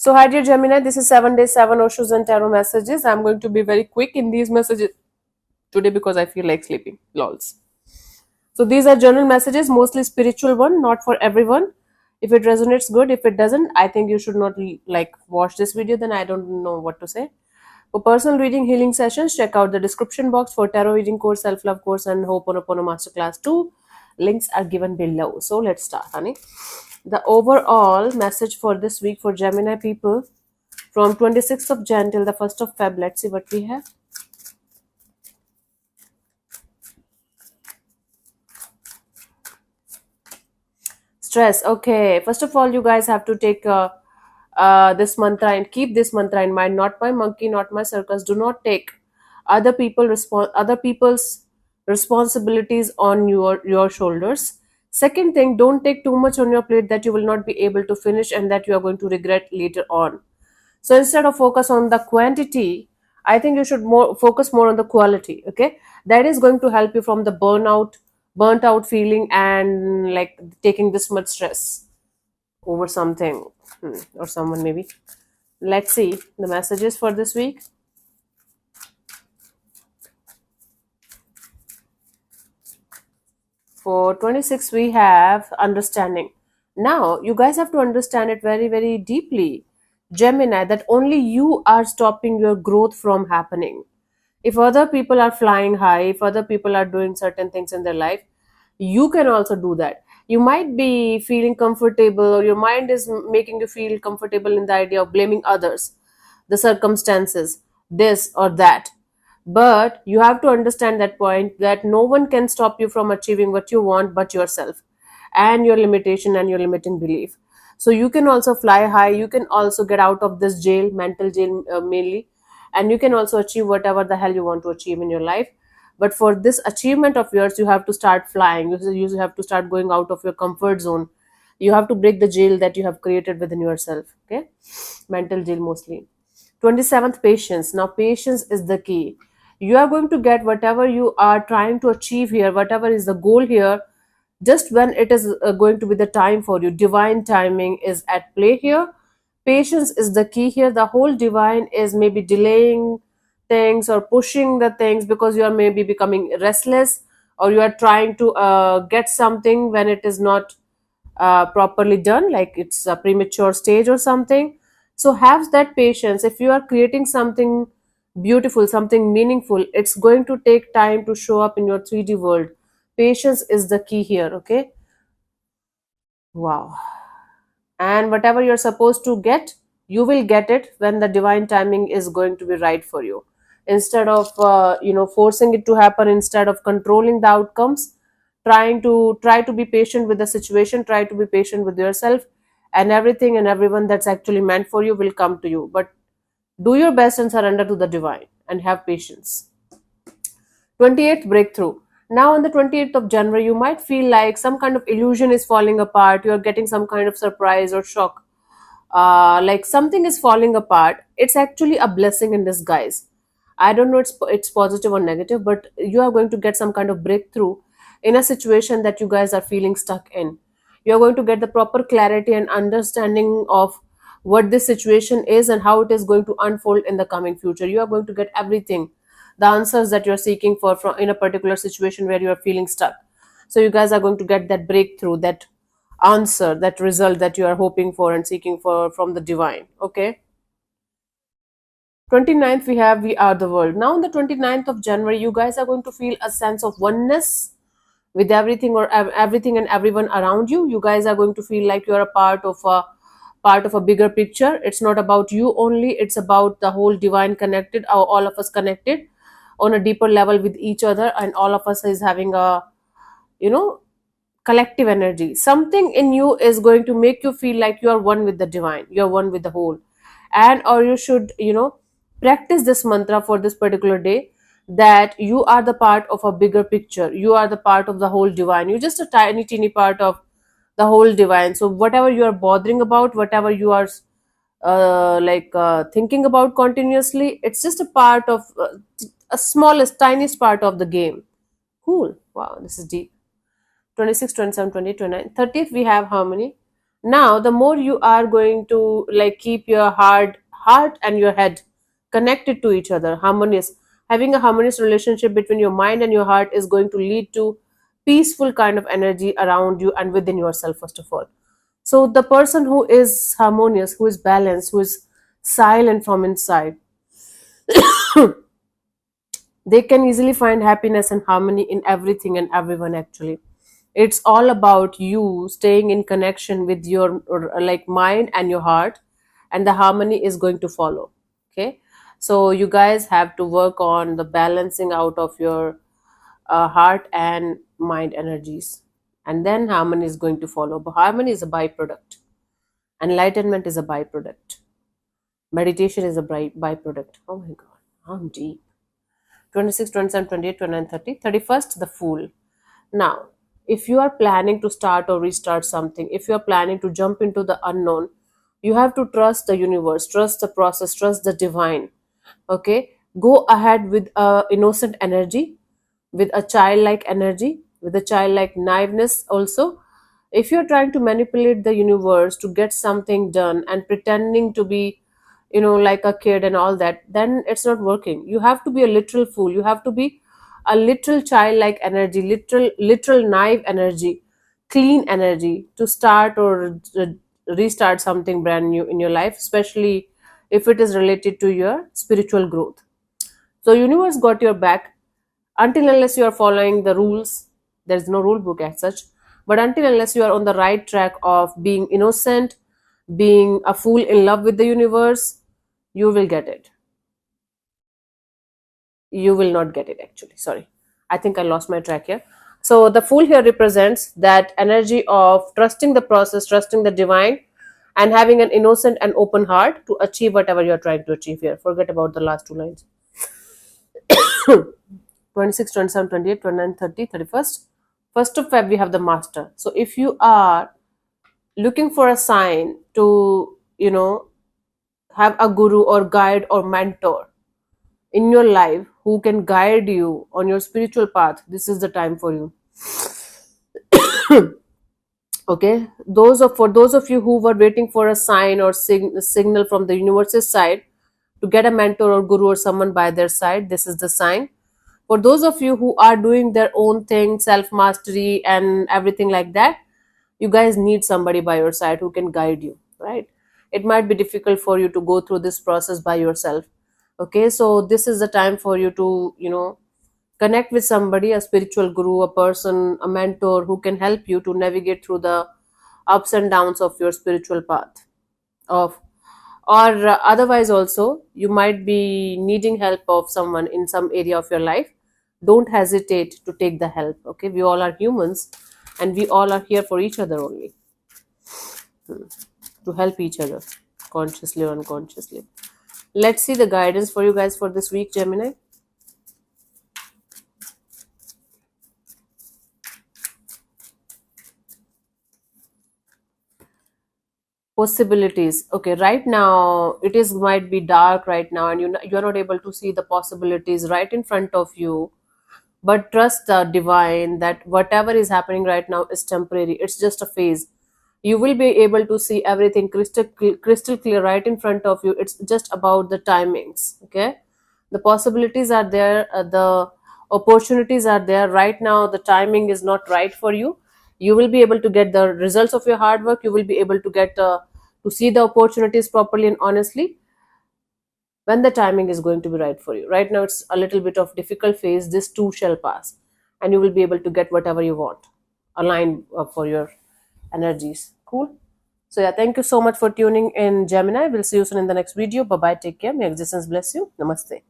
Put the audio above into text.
So, hi dear Gemini, this is 7 days, 7 Oshos and Tarot messages. I'm going to be very quick in these messages today because I feel like sleeping. Lols. So, these are journal messages, mostly spiritual one, not for everyone. If it resonates, good. If it doesn't, I think you should not like watch this video, then I don't know what to say. For personal reading healing sessions, check out the description box for tarot reading course, self-love course, and Ho'oponopono masterclass 2. Links are given below. So, let's start, honey. The overall message for this week for Gemini people from 26th of Jan till the 1st of Feb. Let's see what we have. Stress. Okay. First of all, you guys have to take this mantra and keep this mantra in mind. Not my monkey, not my circus. Do not take other people's responsibilities on your shoulders. Second thing, don't take too much on your plate that you will not be able to finish and that you are going to regret later on. So instead of focus on the quantity, I think you should more focus more on the quality. Okay, that is going to help you from the burnt out feeling and like taking this much stress over something or someone maybe. Let's see the messages for this week. For 26, we have understanding. Now, you guys have to understand it very, very deeply, Gemini, that only you are stopping your growth from happening. If other people are flying high, if other people are doing certain things in their life, you can also do that. You might be feeling comfortable, or your mind is making you feel comfortable in the idea of blaming others, the circumstances, this or that. But you have to understand that point that no one can stop you from achieving what you want but yourself and your limitation and your limiting belief. So you can also fly high, you can also get out of this jail, mental jail mainly, and you can also achieve whatever the hell you want to achieve in your life. But for this achievement of yours, you have to start flying. You have to start going out of your comfort zone. You have to break the jail that you have created within yourself. Okay, mental jail mostly. 27th, patience. Now, patience is the key. You are going to get whatever you are trying to achieve here, whatever is the goal here, just when it is going to be the time for you. Divine timing is at play here. Patience is the key here. The whole divine is maybe delaying things or pushing the things because you are maybe becoming restless, or you are trying to get something when it is not properly done, like it's a premature stage or something. So have that patience. If you are creating something beautiful, something meaningful, it's going to take time to show up in your 3D world. Patience is the key here. Okay, wow. And whatever you're supposed to get, you will get it when the divine timing is going to be right for you. Instead of forcing it to happen, instead of controlling the outcomes, try to be patient with the situation, try to be patient with yourself, and everything and everyone that's actually meant for you will come to you. But do your best and surrender to the divine and have patience. 28th, breakthrough. Now, on the 28th of January, you might feel like some kind of illusion is falling apart. You're getting some kind of surprise or shock. Like something is falling apart. It's actually a blessing in disguise. I don't know it's positive or negative, but you are going to get some kind of breakthrough in a situation that you guys are feeling stuck in. You're going to get the proper clarity and understanding of what this situation is and how it is going to unfold in the coming future. You are going to get everything, the answers that you're seeking for from in a particular situation where you are feeling stuck. So you guys are going to get that breakthrough, that answer, that result that you are hoping for and seeking for from the divine. Okay, 29th, we are the world. Now on the 29th of January, you guys are going to feel a sense of oneness with everything or everything and everyone around you. You guys are going to feel like you're a part of a bigger picture. It's not about you only, it's about the whole divine connected, all of us connected on a deeper level with each other, and all of us is having a you know collective energy. Something in you is going to make you feel like you are one with the divine, you're one with the whole. And or you should practice this mantra for this particular day, that you are the part of a bigger picture, you are the part of the whole divine, you're just a tiny teeny part of the whole divine. So whatever you are bothering about, whatever you are thinking about continuously, it's just a part of a smallest tiniest part of the game. Cool, wow, this is deep. 26, 27, 28, 29, 30th, we have harmony. Now the more you are going to like keep your heart and your head connected to each other, harmonious, having a harmonious relationship between your mind and your heart is going to lead to peaceful kind of energy around you and within yourself, first of all. So the person who is harmonious, who is balanced, who is silent from inside, they can easily find happiness and harmony in everything and everyone, actually. It's all about you staying in connection with your like mind and your heart, and the harmony is going to follow. Okay, so you guys have to work on the balancing out of your heart and mind energies, and then harmony is going to follow. But harmony is a byproduct, enlightenment is a byproduct, meditation is a byproduct. Oh my god, I'm deep. 26, 27, 28, 29, 30. 31st, the fool. Now, if you are planning to start or restart something, if you are planning to jump into the unknown, you have to trust the universe, trust the process, trust the divine. Okay, go ahead with a innocent energy, with a childlike energy, with a childlike naiveness also. If you're trying to manipulate the universe to get something done and pretending to be, like a kid and all that, then it's not working. You have to be a literal fool. You have to be a literal childlike energy, literal naive energy, clean energy to start or restart something brand new in your life, especially if it is related to your spiritual growth. So universe got your back until unless you are following the rules. There's no rule book as such, but until unless you are on the right track of being innocent, being a fool in love with the universe, you will get it. You will not get it, actually. Sorry, I think I lost my track here. So the fool here represents that energy of trusting the process, trusting the divine, and having an innocent and open heart to achieve whatever you're trying to achieve here. Forget about the last two lines. 26, 27, 28, 29, 30, 31st. First of Feb, we have the master. So if you are looking for a sign to, have a guru or guide or mentor in your life who can guide you on your spiritual path, this is the time for you. Okay, for those of you who were waiting for a sign or signal from the universe's side to get a mentor or guru or someone by their side, this is the sign. For those of you who are doing their own thing, self mastery and everything like that, you guys need somebody by your side who can guide you, right? It might be difficult for you to go through this process by yourself. Okay, so this is the time for you to, connect with somebody, a spiritual guru, a person, a mentor who can help you to navigate through the ups and downs of your spiritual path of or otherwise also you might be needing help of someone in some area of your life. Don't hesitate to take the help. Okay, we all are humans and we all are here for each other only. To help each other, consciously or unconsciously. Let's see the guidance for you guys for this week, Gemini. Possibilities. Okay, right now it is might be dark right now, and you're not able to see the possibilities right in front of you. But trust the divine that whatever is happening right now is temporary. It's just a phase. You will be able to see everything crystal clear right in front of you. It's just about the timings. Okay, the possibilities are there. The opportunities are there right now. The timing is not right for you. You will be able to get the results of your hard work. You will be able to get to see the opportunities properly and honestly when the timing is going to be right for you. Right now it's a little bit of difficult phase. This too shall pass, and you will be able to get whatever you want aligned for your energies. Cool. So yeah, thank you so much for tuning in, Gemini. We'll see you soon in the next video. Bye bye, take care, may existence bless you. Namaste.